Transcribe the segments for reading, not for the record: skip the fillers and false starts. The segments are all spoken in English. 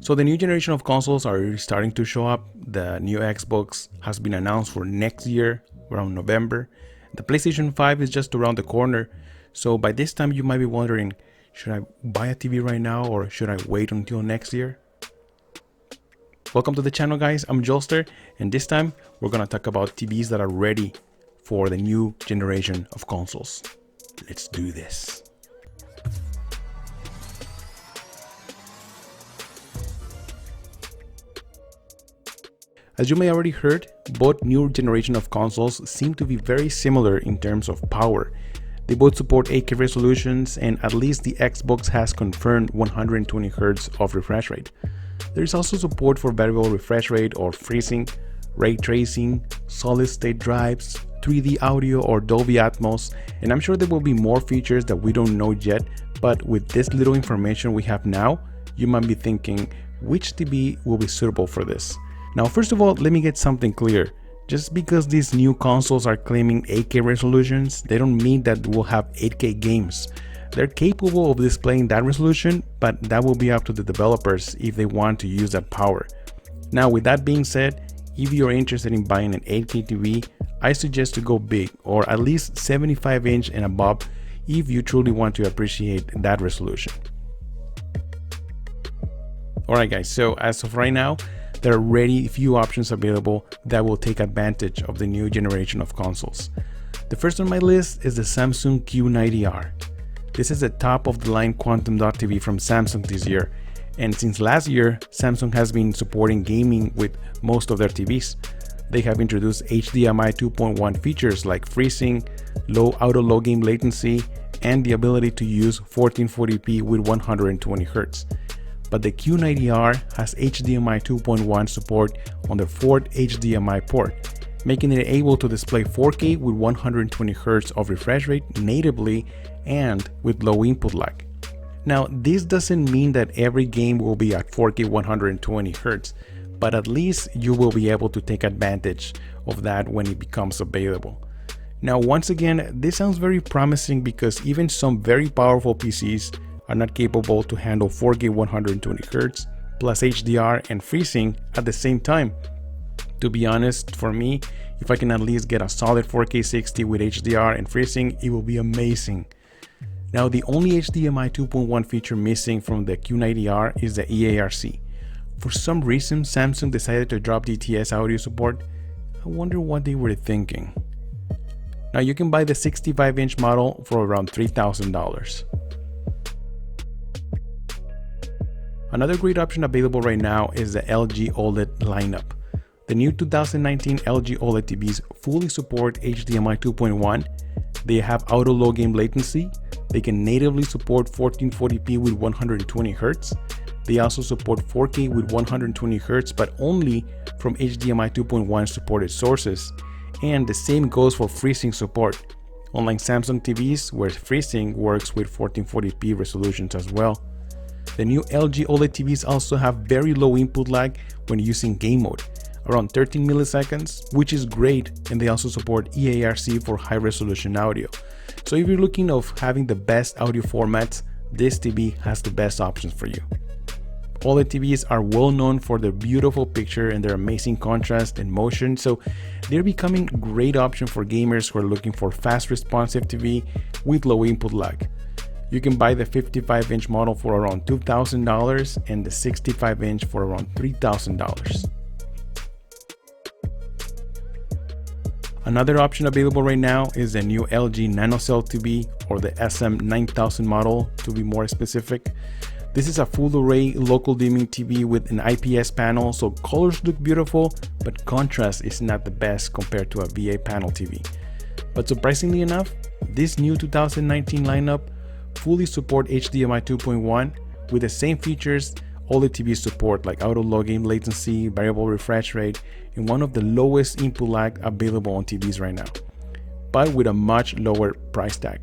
So the new generation of consoles are already starting to show up. The new Xbox has been announced for next year, around November. The PlayStation 5 is just around the corner. So by this time you might be wondering, should I buy a TV right now or should I wait until next year? Welcome to the channel, guys. I'm Jolster, and this time we're gonna talk about TVs that are ready for the new generation of consoles. Let's do this. As you may already heard, both new generation of consoles seem to be very similar in terms of power. They both support 8K resolutions, and at least the Xbox has confirmed 120Hz of refresh rate. There is also support for variable refresh rate or freezing, ray tracing, solid state drives, 3D audio or Dolby Atmos, and I'm sure there will be more features that we don't know yet, but with this little information we have now, you might be thinking, which TV will be suitable for this? Now, first of all, let me get something clear. Just because these new consoles are claiming 8K resolutions, they don't mean that we'll have 8K games. They're capable of displaying that resolution, but that will be up to the developers if they want to use that power. Now, with that being said, if you're interested in buying an 8K TV, I suggest to go big, or at least 75-inch and above if you truly want to appreciate that resolution. Alright guys, so as of right now, there are already a few options available that will take advantage of the new generation of consoles. The first on my list is the Samsung Q90R. This is the top of the line quantum dot TV from Samsung this year, and since last year, Samsung has been supporting gaming with most of their TVs. They have introduced HDMI 2.1 features like freezing, low auto-low game latency, and the ability to use 1440p with 120Hz. But the Q90R has HDMI 2.1 support on the fourth HDMI port, making it able to display 4K with 120Hz of refresh rate natively and with low input lag. Now, this doesn't mean that every game will be at 4K 120Hz, but at least you will be able to take advantage of that when it becomes available. Now, once again, this sounds very promising because even some very powerful PCs are not capable to handle 4K 120Hz plus HDR and freezing at the same time. To be honest, for me, if I can at least get a solid 4K 60 with HDR and freezing, it will be amazing. Now, the only HDMI 2.1 feature missing from the Q90R is the EARC. For some reason, Samsung decided to drop DTS audio support. I wonder what they were thinking. Now, you can buy the 65-inch model for around $3,000. Another great option available right now is the LG OLED lineup. The new 2019 LG OLED TVs fully support HDMI 2.1. They have auto low game latency. They can natively support 1440p with 120Hz. They also support 4K with 120Hz, but only from HDMI 2.1 supported sources. And the same goes for freezing support, unlike Samsung TVs where freezing works with 1440p resolutions as well. The new LG OLED TVs also have very low input lag when using game mode, around 13 milliseconds, which is great, and they also support EARC for high resolution audio. So if you're looking of having the best audio formats, this TV has the best options for you. OLED TVs are well known for their beautiful picture and their amazing contrast and motion, so they're becoming a great option for gamers who are looking for fast responsive TV with low input lag. You can buy the 55-inch model for around $2,000 and the 65-inch for around $3,000. Another option available right now is the new LG NanoCell TV, or the SM9000 model to be more specific. This is a full array local dimming TV with an IPS panel, so colors look beautiful, but contrast is not the best compared to a VA panel TV. But surprisingly enough, this new 2019 lineup fully support HDMI 2.1 with the same features OLED TVs support, like auto low game latency, variable refresh rate, and one of the lowest input lag available on TVs right now, but with a much lower price tag.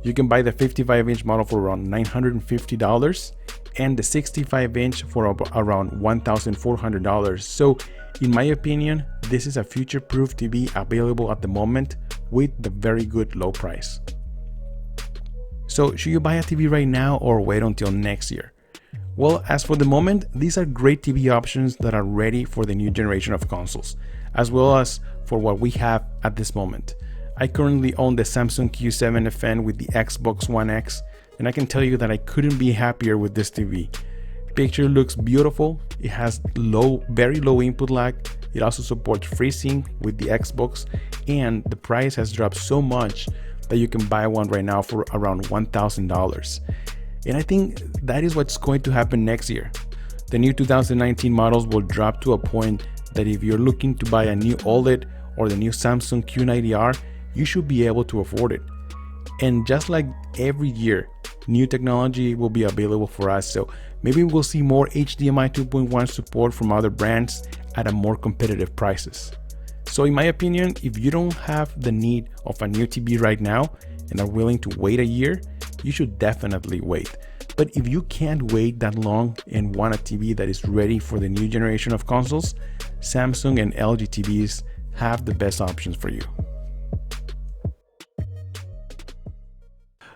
You can buy the 55-inch model for around $950 and the 65-inch for around $1,400. So in my opinion, this is a future-proof TV available at the moment with the very good low price. So should you buy a TV right now or wait until next year? Well, as for the moment, these are great TV options that are ready for the new generation of consoles, as well as for what we have at this moment. I currently own the Samsung Q70 with the Xbox One X, and I can tell you that I couldn't be happier with this TV. Picture looks beautiful, it has very low input lag, it also supports FreeSync with the Xbox, and the price has dropped so much that you can buy one right now for around $1,000. And I think that is what's going to happen next year. The new 2019 models will drop to a point that if you're looking to buy a new OLED or the new Samsung Q90R, you should be able to afford it. And just like every year, new technology will be available for us, so maybe we'll see more HDMI 2.1 support from other brands at a more competitive prices. So in my opinion, if you don't have the need of a new TV right now and are willing to wait a year, you should definitely wait. But if you can't wait that long and want a TV that is ready for the new generation of consoles, Samsung and LG TVs have the best options for you.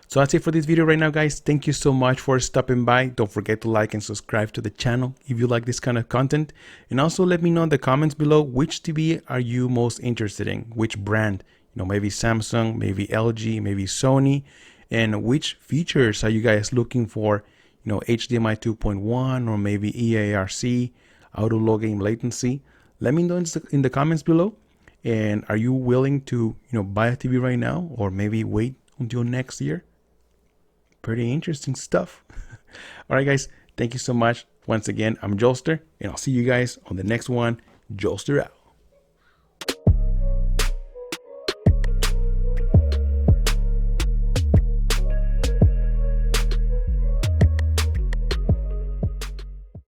So that's it for this video right now, guys. Thank you so much for stopping by. Don't forget to like and subscribe to the channel if you like this kind of content. And also let me know in the comments below which TV are you most interested in, which brand, maybe Samsung, maybe LG, maybe Sony, and which features are you guys looking for, HDMI 2.1 or maybe AKRacing, auto low gain latency. Let me know in the comments below. And are you willing to, buy a TV right now or maybe wait until next year? Pretty interesting stuff. All right, guys, thank you so much. Once again, I'm Jolster, and I'll see you guys on the next one. Jolster out.